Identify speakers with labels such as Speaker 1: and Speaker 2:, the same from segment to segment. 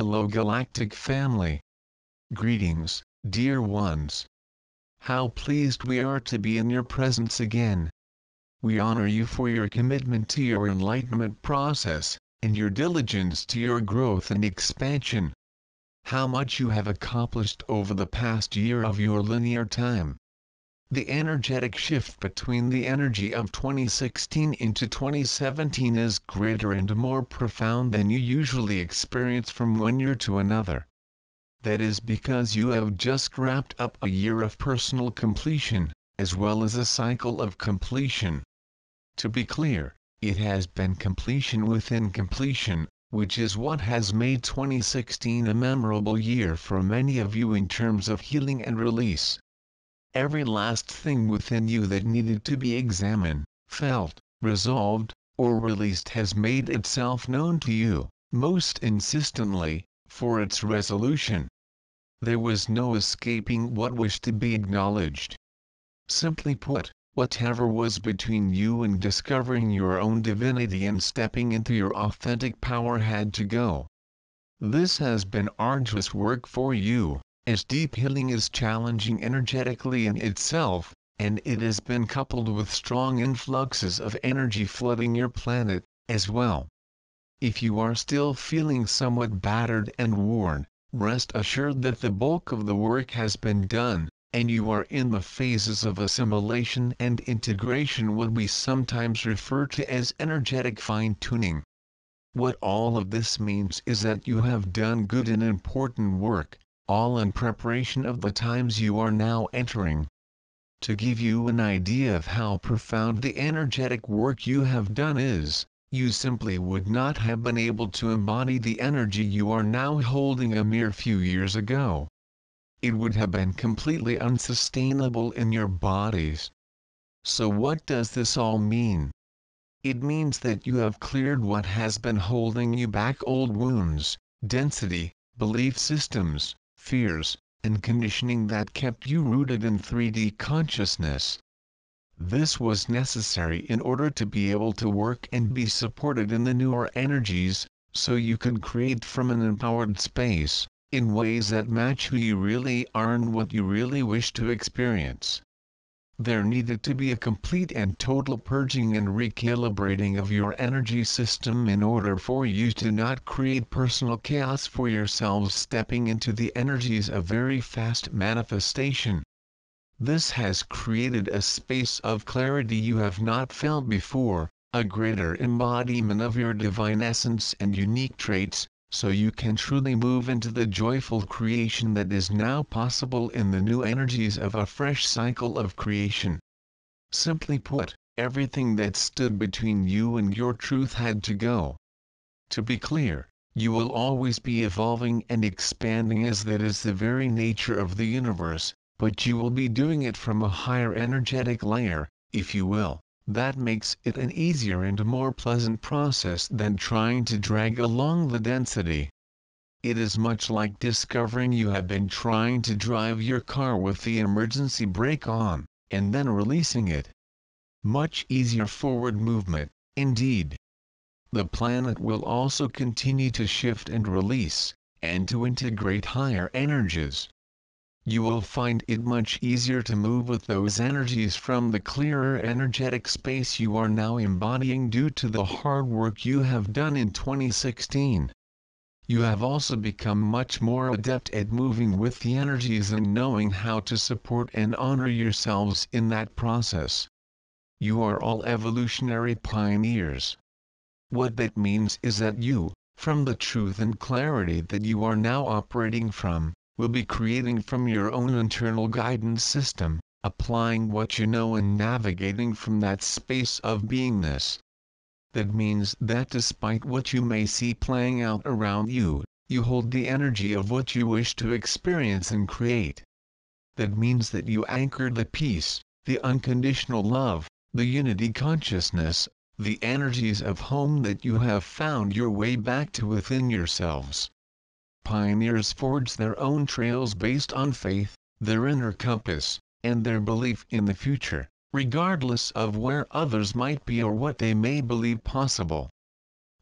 Speaker 1: Hello Galactic family. Greetings, dear ones. How pleased we are to be in your presence again. We honor you for your commitment to your enlightenment process, and your diligence to your growth and expansion. How much you have accomplished over the past year of your linear time. The energetic shift between the energy of 2016 into 2017 is greater and more profound than you usually experience from one year to another. That is because you have just wrapped up a year of personal completion, as well as a cycle of completion. To be clear, it has been completion within completion, which is what has made 2016 a memorable year for many of you in terms of healing and release. Every last thing within you that needed to be examined, felt, resolved, or released has made itself known to you, most insistently, for its resolution. There was no escaping what wished to be acknowledged. Simply put, whatever was between you and discovering your own divinity and stepping into your authentic power had to go. This has been arduous work for you, as deep healing is challenging energetically in itself, and it has been coupled with strong influxes of energy flooding your planet, as well. If you are still feeling somewhat battered and worn, rest assured that the bulk of the work has been done, and you are in the phases of assimilation and integration, what we sometimes refer to as energetic fine-tuning. What all of this means is that you have done good and important work, all in preparation of the times you are now entering. To give you an idea of how profound the energetic work you have done is, you simply would not have been able to embody the energy you are now holding a mere few years ago. It would have been completely unsustainable in your bodies. So what does this all mean? It means that you have cleared what has been holding you back: old wounds, density, belief systems, fears, and conditioning that kept you rooted in 3D consciousness. This was necessary in order to be able to work and be supported in the newer energies, so you could create from an empowered space, in ways that match who you really are and what you really wish to experience. There needed to be a complete and total purging and recalibrating of your energy system in order for you to not create personal chaos for yourselves stepping into the energies of very fast manifestation. This has created a space of clarity you have not felt before, a greater embodiment of your divine essence and unique traits, so you can truly move into the joyful creation that is now possible in the new energies of a fresh cycle of creation. Simply put, everything that stood between you and your truth had to go. To be clear, you will always be evolving and expanding, as that is the very nature of the universe, but you will be doing it from a higher energetic layer, if you will. That makes it an easier and more pleasant process than trying to drag along the density. It is much like discovering you have been trying to drive your car with the emergency brake on, and then releasing it. Much easier forward movement, indeed. The planet will also continue to shift and release, and to integrate higher energies. You will find it much easier to move with those energies from the clearer energetic space you are now embodying due to the hard work you have done in 2016. You have also become much more adept at moving with the energies and knowing how to support and honor yourselves in that process. You are all evolutionary pioneers. What that means is that you, from the truth and clarity that you are now operating from, will be creating from your own internal guidance system, applying what you know and navigating from that space of beingness. That means that despite what you may see playing out around you, you hold the energy of what you wish to experience and create. That means that you anchor the peace, the unconditional love, the unity consciousness, the energies of home that you have found your way back to within yourselves. Pioneers forge their own trails based on faith, their inner compass, and their belief in the future, regardless of where others might be or what they may believe possible.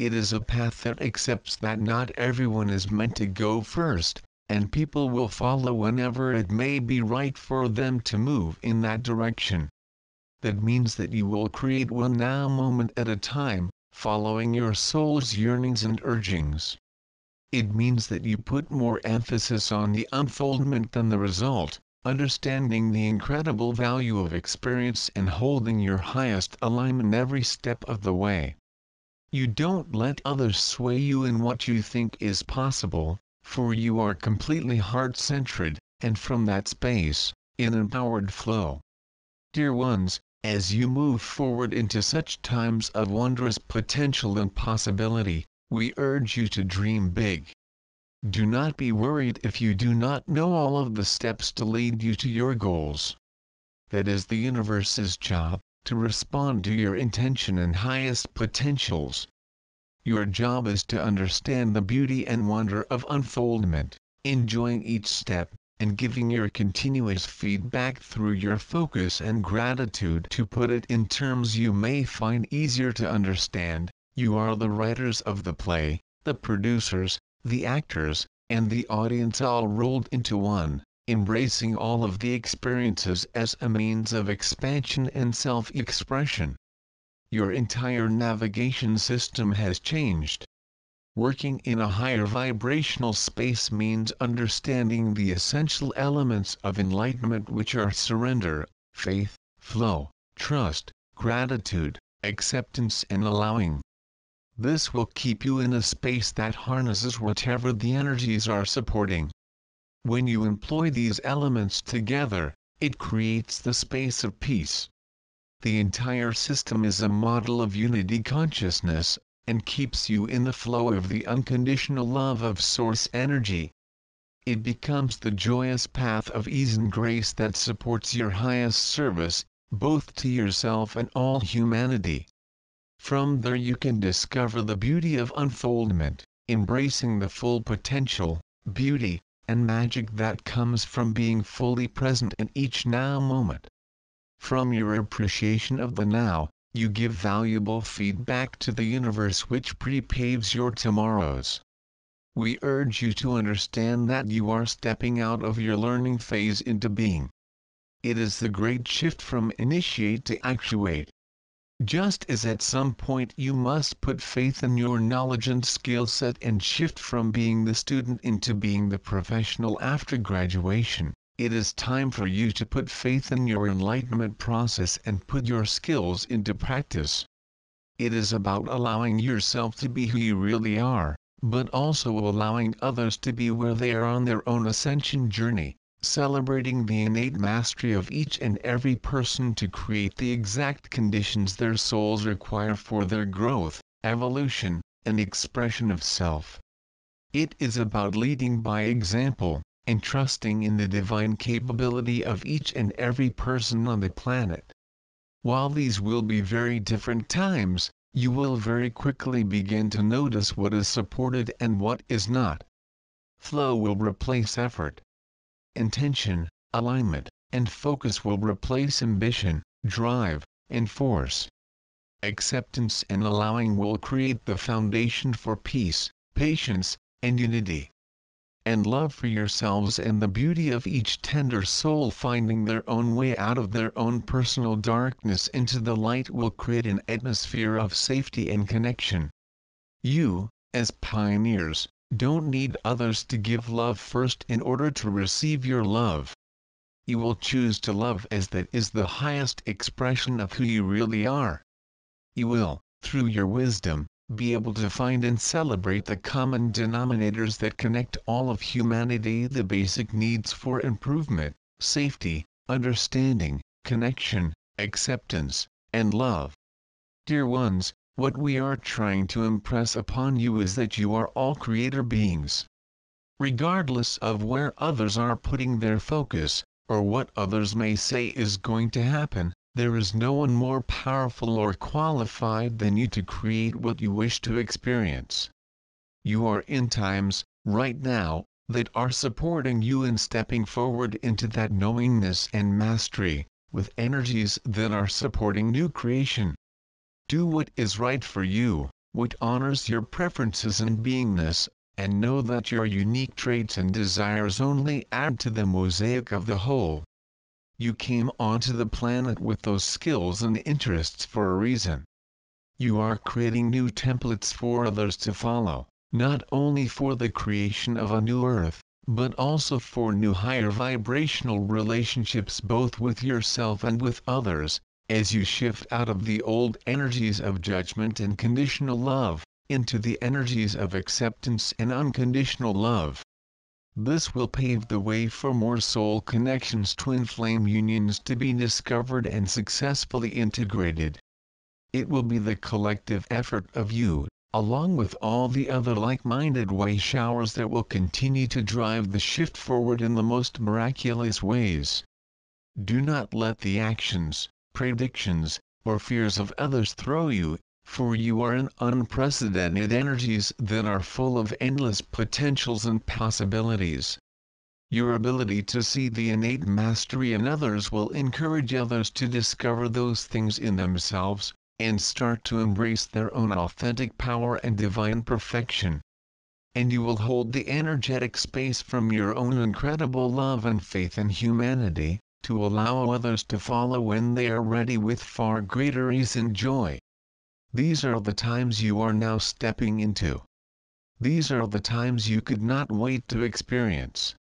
Speaker 1: It is a path that accepts that not everyone is meant to go first, and people will follow whenever it may be right for them to move in that direction. That means that you will create one now moment at a time, following your soul's yearnings and urgings. It means that you put more emphasis on the unfoldment than the result, understanding the incredible value of experience and holding your highest alignment every step of the way. You don't let others sway you in what you think is possible, for you are completely heart-centered, and from that space, in empowered flow. Dear ones, as you move forward into such times of wondrous potential and possibility, we urge you to dream big. Do not be worried if you do not know all of the steps to lead you to your goals. That is the universe's job, to respond to your intention and highest potentials. Your job is to understand the beauty and wonder of unfoldment, enjoying each step, and giving your continuous feedback through your focus and gratitude. To put it in terms you may find easier to understand, you are the writers of the play, the producers, the actors, and the audience all rolled into one, embracing all of the experiences as a means of expansion and self-expression. Your entire navigation system has changed. Working in a higher vibrational space means understanding the essential elements of enlightenment, which are surrender, faith, flow, trust, gratitude, acceptance and allowing. This will keep you in a space that harnesses whatever the energies are supporting. When you employ these elements together, it creates the space of peace. The entire system is a model of unity consciousness, and keeps you in the flow of the unconditional love of source energy. It becomes the joyous path of ease and grace that supports your highest service, both to yourself and all humanity. From there you can discover the beauty of unfoldment, embracing the full potential, beauty, and magic that comes from being fully present in each now moment. From your appreciation of the now, you give valuable feedback to the universe, which prepaves your tomorrows. We urge you to understand that you are stepping out of your learning phase into being. It is the great shift from initiate to actuate. Just as at some point you must put faith in your knowledge and skill set and shift from being the student into being the professional after graduation, it is time for you to put faith in your enlightenment process and put your skills into practice. It is about allowing yourself to be who you really are, but also allowing others to be where they are on their own ascension journey, celebrating the innate mastery of each and every person to create the exact conditions their souls require for their growth, evolution, and expression of self. It is about leading by example, and trusting in the divine capability of each and every person on the planet. While these will be very different times, you will very quickly begin to notice what is supported and what is not. Flow will replace effort. Intention, alignment, and focus will replace ambition, drive, and force. Acceptance and allowing will create the foundation for peace, patience, and unity. And love for yourselves and the beauty of each tender soul finding their own way out of their own personal darkness into the light will create an atmosphere of safety and connection. You, as pioneers, don't need others to give love first in order to receive your love. You will choose to love as that is the highest expression of who you really are. You will, through your wisdom, be able to find and celebrate the common denominators that connect all of humanity, the basic needs for improvement, safety, understanding, connection, acceptance, and love. Dear ones, what we are trying to impress upon you is that you are all creator beings. Regardless of where others are putting their focus, or what others may say is going to happen, there is no one more powerful or qualified than you to create what you wish to experience. You are in times, right now, that are supporting you in stepping forward into that knowingness and mastery, with energies that are supporting new creation. Do what is right for you, what honors your preferences and beingness, and know that your unique traits and desires only add to the mosaic of the whole. You came onto the planet with those skills and interests for a reason. You are creating new templates for others to follow, not only for the creation of a new earth, but also for new higher vibrational relationships both with yourself and with others, as you shift out of the old energies of judgment and conditional love, into the energies of acceptance and unconditional love. This will pave the way for more soul connections, twin flame unions to be discovered and successfully integrated. It will be the collective effort of you, along with all the other like-minded way showers, that will continue to drive the shift forward in the most miraculous ways. Do not let the actions, predictions, or fears of others throw you, for you are in unprecedented energies that are full of endless potentials and possibilities. Your ability to see the innate mastery in others will encourage others to discover those things in themselves, and start to embrace their own authentic power and divine perfection. And you will hold the energetic space from your own incredible love and faith in humanity, to allow others to follow when they are ready with far greater ease and joy. These are the times you are now stepping into. These are the times you could not wait to experience.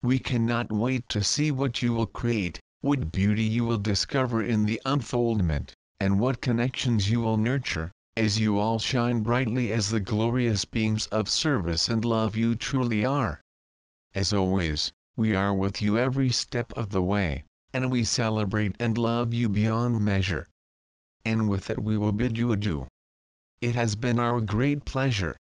Speaker 1: We cannot wait to see what you will create, what beauty you will discover in the unfoldment, and what connections you will nurture, as you all shine brightly as the glorious beings of service and love you truly are. As always, we are with you every step of the way, and we celebrate and love you beyond measure. And with that we will bid you adieu. It has been our great pleasure,